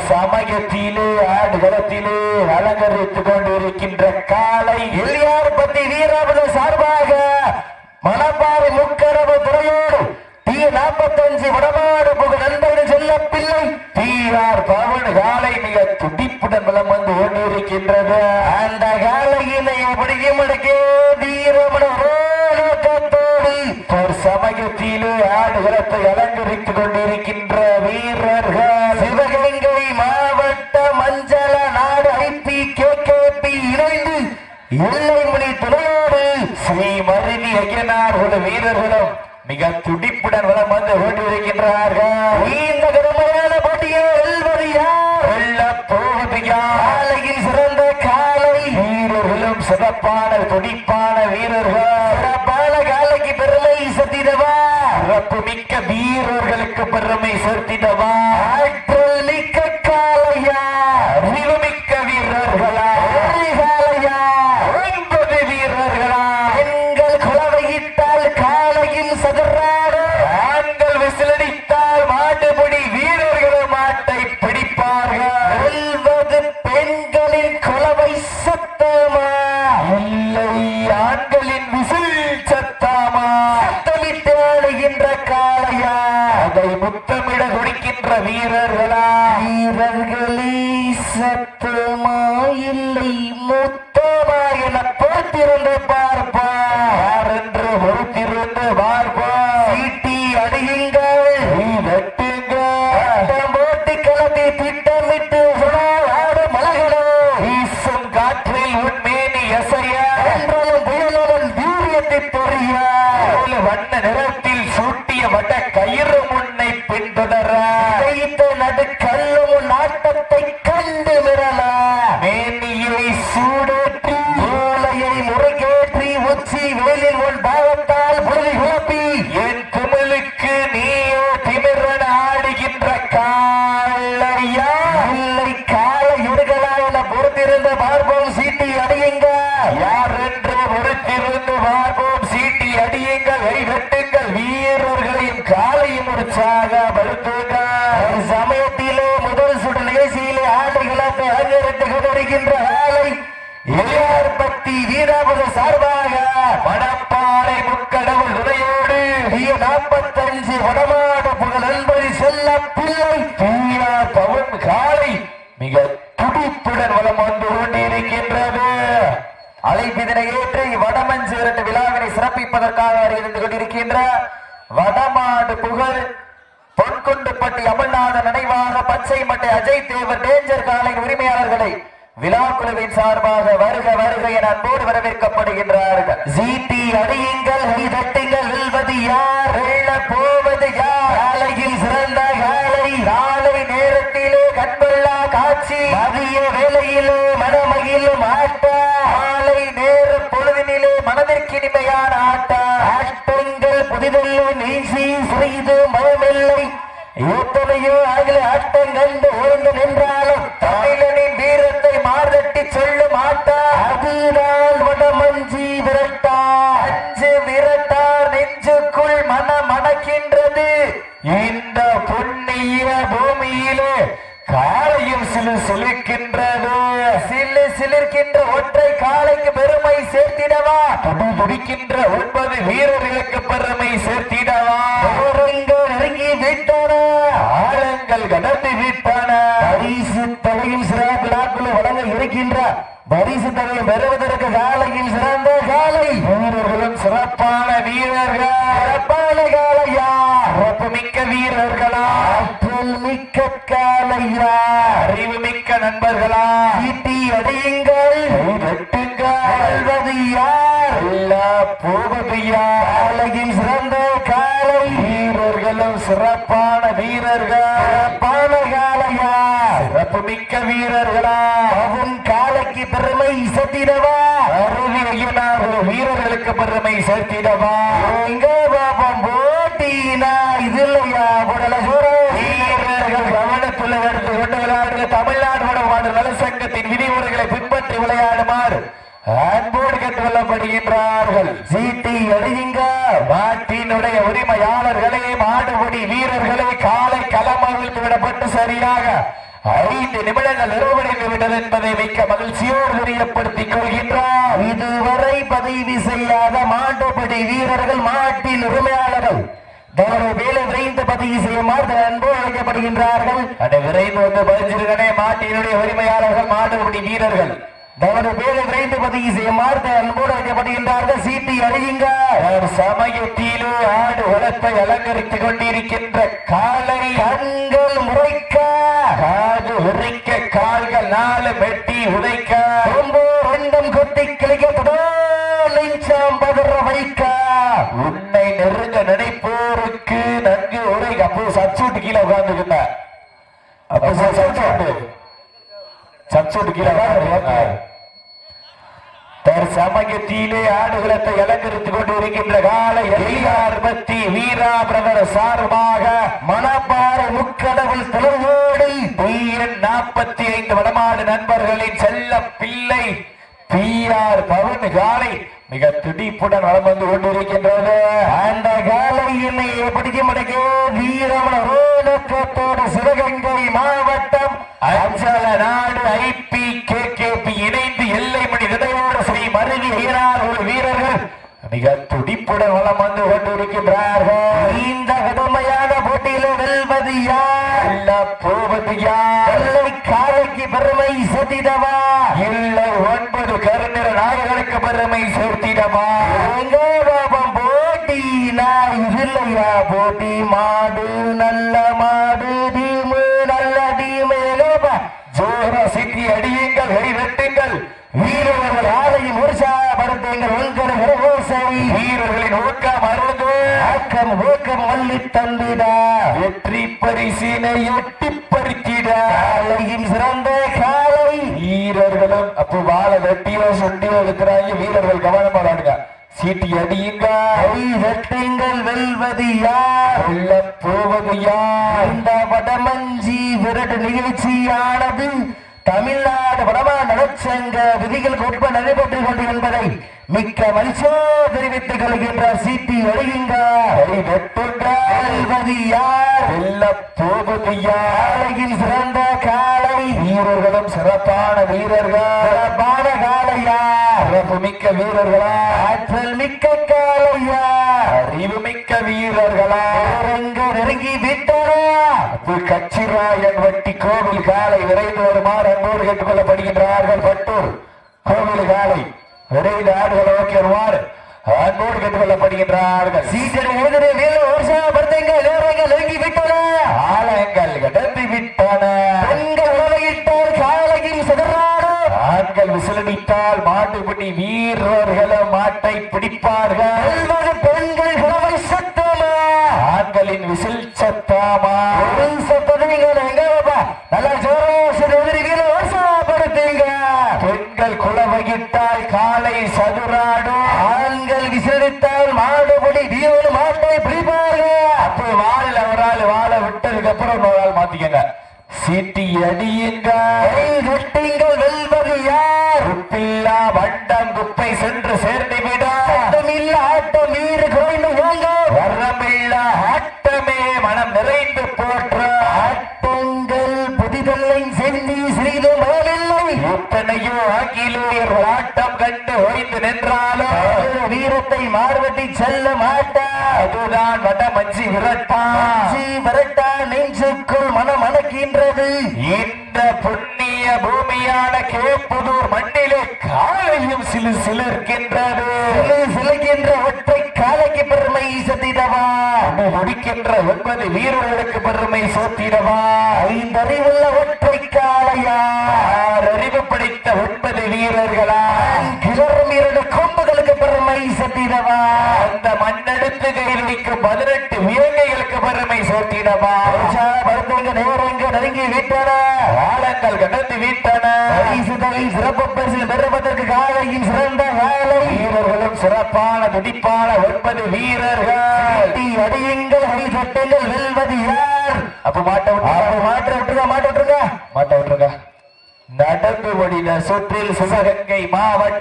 சமயத்திலே ஆடுகளத்திலே அலங்கரித்துக் கொண்டிருக்கின்ற காலை எல்லையார்பட்டி வீராபுர சார்பாக மணப்பாறை முக்கரவு துறையோடு T45 வடமாடு புகழ் நண்பர்கள் செல்ல பிள்ளை TR பவன் காலை மிக துடிப்புடன் வலம் வந்து கொண்டிருக்கின்றது. அந்த காலையினை எப்படியும் சமயத்திலே ஆடுகளத்தை அலங்கரித்துக் கொண்டிருக்கின்ற வீரர்கள் சிவகங்கை மாவட்ட மஞ்சள நாடு IPKKP இணைந்து எல்லைமணி துறையோடு ஸ்ரீ மருதி ஐயனார் வீரர்களும் மிக துடிப்புடன் வளம் வந்து கொண்டிருக்கின்றார்கள். இந்த கடுமையான போட்டியை வெல்வது யார், வெல்லப் போவது யார்? காலையில் சிறந்த காலை வீரர்களும் சிறப்பான துடிப்பான வீரர்கள். சிறப்பான காலைக்கு பெருமை சேர்த்திடவா, சிறப்பு மிக்க வீரர்களுக்கு பெருமை சேர்த்திடவா? ஆற்றல் மிக்க காலையா, அறிவு மிக்க வீரர்களா, காலையா 9 வீரர்களா? பெண்கள் குலவையிட்டால் காலையில் சதுராடு, ஆண்கள் விசிலடித்தால் மாட்டுப்படி வீரர்கள் மாட்டை பிடிப்பார்கள். வெல்வது பெண்களின் குலவை சத்தமா, இல்லை ஆண்களின் விசில் சத்தமா? சத்தமிட்டு ஆடுகின்ற காளையா, அதை முத்தமிட கொடுக்கின்ற வீரர்களா? வீரர்களே சத்தமா, இல்லை முத்தமா என பொறுத்திருந்து பார்ப்பா, யார் என்று பொறுத்திருந்து பார்ப்பா. சீட்டி அடியுங்கள், போட்டு கிளம்பி திட்டமிட்டு ஆடு மலகளோ வீசும் காற்றில் உண்மேனி எசைய என்றாலும் புயலவன் வீரியத்தை தெரிய வண்ண நிறத்தில் சூட்டிய வட கயிறு முன்னை பின்தொடர நடுக்கல்லும் நாட்டத்தை கண்டு மிரள மேனியை சூடேற்றி மூளையை முறைகேற்றி உச்சி வேலில் உன் பாவத்தால் பொழுது குழப்பி என் குமலுக்கு நீயோ திமிரன் ஆடுகின்ற காளையா, இல்லை காளையுடுகளா என பொறுத்திருந்த பார்ப்போம். சீட்டி அடியுங்க, யார் என்று பொறுத்திருந்து பார்ப்போம். சீட்டி அடியுங்க, கைகட்டுங்கள், வீரர்களையும் காலையும் உற்சாக படுத்துங்க. சமயத்திலே முதல் சுற்று நிகழ்ச்சியிலே ஆடுகளத்தை அலங்கரித்துக் கொண்டிருக்கின்ற காலை எல்லையார்பட்டி வீராபுர சார்பாக மணப்பாறை முக்கடவுள் துணையோடு T45 வடமாடு புகழ் நண்பரி செல்ல பிள்ளை TR பவன் காலை மிக துடிப்புடன் வலம் வந்து கொண்டிருக்கின்றது. அழைப்பிதனை ஏற்று வடமஞ்சு இரண்டு விழாவினை சிறப்பிப்பதற்காக இருந்து கொண்டிருக்கின்ற வடமாடு புகழ் பொன்குண்டுப்பட்டி அமல்நாதன் நினைவாக பச்சை மட்டை அஜய் தேவர் டேஞ்சர் காலையின் உரிமையாளர்களை விழா குழுவின் சார்பாக வருக வருக என அன்போடு வரவேற்கப்படுகின்றார்கள். சீட்டி அடியுங்கள், தட்டுங்கள், வெல்வது யார், வெல்ல போவது யார்? காலையில் சிறந்த காலை, காலை நேரத்திலே கண்கொள்ளா காட்சி, மதிய வேளையிலே மனமகிழும் ஆட்டம், காலை நேர பொழுதினிலே மனதிற்கு இனிமையான ஆட்டம். ஆட்டங்கள் புதிதல்ல நீசி செய்து மயமில்லை, எத்தனையோ ஆகிய ஆட்டம் கண்டு ஓய்ந்து நின்றாலும் தமிழனின் வீரத்தை மார்தட்டி சொல்லும் ஆட்டா, அதுதான் வடமஞ்சி விரட்டா. அஞ்சு விரட்டா நெஞ்சுக்குள் மனக்கின்றது. இந்த புண்ணிய பூமியிலே காலையும் சிலிர்க்கின்றது. சிலிர்க்கின்ற ஒற்றை காலைக்கு பெருமை சேர்த்திடவா, துடிக்கின்ற 9 வீரர்களுக்கு பெருமை சேர்த்திடவா? நெருங்கி விட்டன, ஆழங்கள் கடந்து விட்டன. பரிசு தொகையில் சிறப்பு நாட்கள் வழங்க இருக்கின்ற பரிசு தொகை பெறுவதற்கு காலையில் சிறந்த காலை, வீரர்களும் சிறப்பான வீரர்கள். சிறப்பான காலையா, சிறப்பு மிக்க வீரர்களா, ஆற்றல் மிக்க காலையா, அறிவு மிக்க நண்பர்களா? ஈட்டி அடியுங்கள், வெட்டுங்கள், யார் எல்லா போவது யார்? காலையில் சிறந்த காலை, வீரர்களும் சிறப்பான வீரர்கள். சிறப்பான காலையா, சிறப்பு மிக்க வீரர்களா? அவன் காலைக்கு பெருமை சேர்த்திடவா, அருவி ஐயனார் வீரர்களுக்கு பெருமை சேர்த்திடவா? எங்க பாபம் போட்டினா இது இல்லையா? வீரர்கள் கவனத்தில் எடுத்து கொண்டு விளையாடுகிற தமிழ்நாடு வடமாடு நலசங்கத்தின் விதிமுறைகளை பின்பற்றி விளையாடுமாறு அன்போடு கேட்டுக்கொள்ளப்படுகின்றார்கள். சீட்டி அடியுங்க, நாட்டினுடைய உரிமையாளர்களே, மாடுபடி வீரர்களே, காலை களமவிழ்த்து விடப்பட்டு சரியாக 5 நிமிடங்கள் நிறைவடைந்து விட்டது என்பதை மிக்க மகிழ்ச்சியோடு தெரியப்படுத்திக் கொள்கின்றார். இதுவரை பதிவு செய்யாத மாட்டுப்படி வீரர்கள் மாட்டின் உரிமையாளர்கள் தவறு வேலை விரைந்து பதிவு செய்யுமாறு அன்போடு அழைக்கப்படுகின்றார்கள். அதை விரைந்து வந்து பதிச்சிருக்கனே மாட்டினுடைய உரிமையாளர்கள் மாட்டுப்படி வீரர்கள் தவறு வேலை விரைந்து பதிவு செய்யுமாறு அன்போடு அழைக்கப்படுகின்றார்கள். சீட்டி அறியுங்க. சமயத்திலே ஆடு வளத்தை அலங்கரித்துக் கொண்டிருக்கின்ற காலை கண்கள் முறைக்க காது உரைக்க கால்கள் 4 வெட்டி உதைக்க ரொம்ப ரெண்டும் கொட்டி கிளிக்கப்படும் நெஞ்சாம் பதற வைக்க உன்னை நெருங்க நினைப்போருக்கு நன்கு உரைக்க. அப்போ சப்சூட்டு கீழே உட்கார்ந்துக்கிட்ட அப்போ சப்சூட்டு கீழே சமயத்திலே ஆடுகளத்தை அலங்கரித்துக் கொண்டிருக்கின்ற காலை எல்ஆர்பத்தி வீரா பிரதர் சார்பாக மணப்பாறை முக்கடவுள் தலைவோடு PN 45 வடமாடு நண்பர்களின் செல்ல பிள்ளை PR பவன் காலை மிக துடிப்புடன் வளம் வந்து கொண்டிருக்கின்றது. அந்த காலையினை பிடிக்க முடக்கே வீரமனோடு சிவகங்கை மாவட்டம் அஞ்சல நாடு IPKKP இணைந்து எல்லை மணி விதையோடு ஸ்ரீ மருவி ஒரு வீரர்கள் மிக துடிப்புடன் வளம் வந்து கொண்டிருக்கின்றார்கள். இந்த கடுமையான போட்டியில வெல்வது யார் போவது யார்? காலைக்கு பெருமை சேர்த்திடவா இல்லை 9 கருநிற நாடுகளுக்கு பெருமை சேர்த்திடவா? போட்டி இல்லையா போட்டி மாடு நல்ல மாடு டீமு நல்ல டீமு ஜோர சிட்டி அடியுங்கள் கை வெட்டுங்கள் வீரர்கள் ஆலையும் உற்சாகப்படுத்துங்கள் உங்களுடைய ஓசை வீரர்களின் ஊக்கம் அருது ஆக்கம் ஊக்கம் வள்ளி தந்திட வெற்றி பரிசினை எட்டி பறித்திட காலையும் சிறந்த காலை வீரர்களும் அப்போ வாழ வெட்டியோ சுண்டியோ இருக்கிறாங்க. வீரர்கள் கவனமா விளையாடுங்க. சீட்டி அடியுங்க கை வெட்டுங்கள். வெல்வது யார் வெல்ல போவது யார்? இந்த வடமஞ்சி விரட்டு நிகழ்ச்சியானது தமிழ்நாடு வடமா நலச்சங்க விதிகளுக்கு உட்பட நடைபெற்றுக் கொண்டு என்பதை மிக்க மனுஷோ தெரிவித்துக் கொள்கின்றார். சீட்டி அடியுங்க கை வெட்டுங்க. வெல்வது யார் வெல்ல போவது யார்? சிறந்த காலை வீரர்களும் சிறப்பான வீரர்கள். சிறப்பான காலையா? சிறப்பு மிக்க வீரர்களா? ஆற்றல் மிக்க காலையா? அறிவு மிக்க வீரர்களா? நெருங்கி விட்டாரா? கச்சிராயன் வட்டி கோவில் காலை விரைந்து வருமாறு அன்போடு கேட்டுக் கொள்ளப்படுகின்றார்கள். பட்டூர் கோவில் காலை விரைந்து ஆடுகளை நோக்கி வருமாறு அன்போடு கேட்டுக் கொள்ளப்படுகின்றார்கள். சீட்டரை நெருங்கி விட்டன ஆலயங்கள் கடந்து விட்டன. பெண்கள் உணவையிட்டால் காலையில் சிதறாடு ஆண்கள் விசிலடித்தால் மாட்டுப்பட்டி வீரர்களும் மாட்டை பிடிப்பார்கள். பெண்கள் உணவை சத்தமா ஆண்களின் விசில் சத்தமா நல்லா ஜோரப்படுத்தீங்க. பெண்கள் குளவையிட்டால் காலை சதுராடும் ஆண்கள் விசிலடித்தால் மாடுபடி வீரர் மாட்டை பிடிப்பார்கள். அப்போ வாழ அவரால் வாழ விட்டதுக்கு அப்புறம் நோயால் மாத்திக்கங்க. சீட்டி அடியுங்க வெட்டுங்கள். வெல்வது யார்? உப்பில்லா வண்டம் குப்பை சென்று சேர்ந்து விட ஆட்டம் வீறு குறைந்து வரமில்லா ஆட்டமே மனம் நிறைந்து போற்ற ஆட்டங்கள் புதிதல்லை செந்தி சிறிது மனமில்லை. எத்தனையோ ஆங்கிலேயர்கள் ஆட்டம் கண்டு ஓய்ந்து நின்றாலும் வீரத்தை மார்வட்டி செல்ல மாட்டா. அதுதான் வடமஞ்சி விரட்டா. விரட்டா நெஞ்சுக்குள் மனம் அணக்கின்றது. இந்த புண்ணிய பூமியான கேப்புதூர் மண்ணிலே காலையும் சிலிர்க்கின்றது. சிலிர்க்கின்ற ஒற்றை காலைக்கு பெருமை சத்திடவா? முடிக்கின்ற 9 வீரர்களுக்கு பெருமை சோத்திடவா? 5 அறிவுள்ள ஒற்றை காலையா? அறிவு படைத்த 9 வீரர்களா? கிளறும் 2 கொம்புகளுக்கு பெருமை சத்திடவா? அந்த மண்ணெடுத்து கையில் வைக்கும் 18 வேங்கைகளுக்கு பெருமை சோத்திடவா? நேரங்க நெருங்கி விட்டன ஆழங்கள் கடந்து விட்டன. சிறப்பு பரிசு பெறுவதற்கு காலையும் சிறந்த வேலை வீரர்களும் சிறப்பான துடிப்பான 9 வீரர்கள். அடியுங்கள் கை சட்டுங்கள். வெல்வது யார்? அப்ப மாட்ட விட்டுருங்க நடந்து ஓடின சுற்றில் சிவகங்கை மாவட்டம்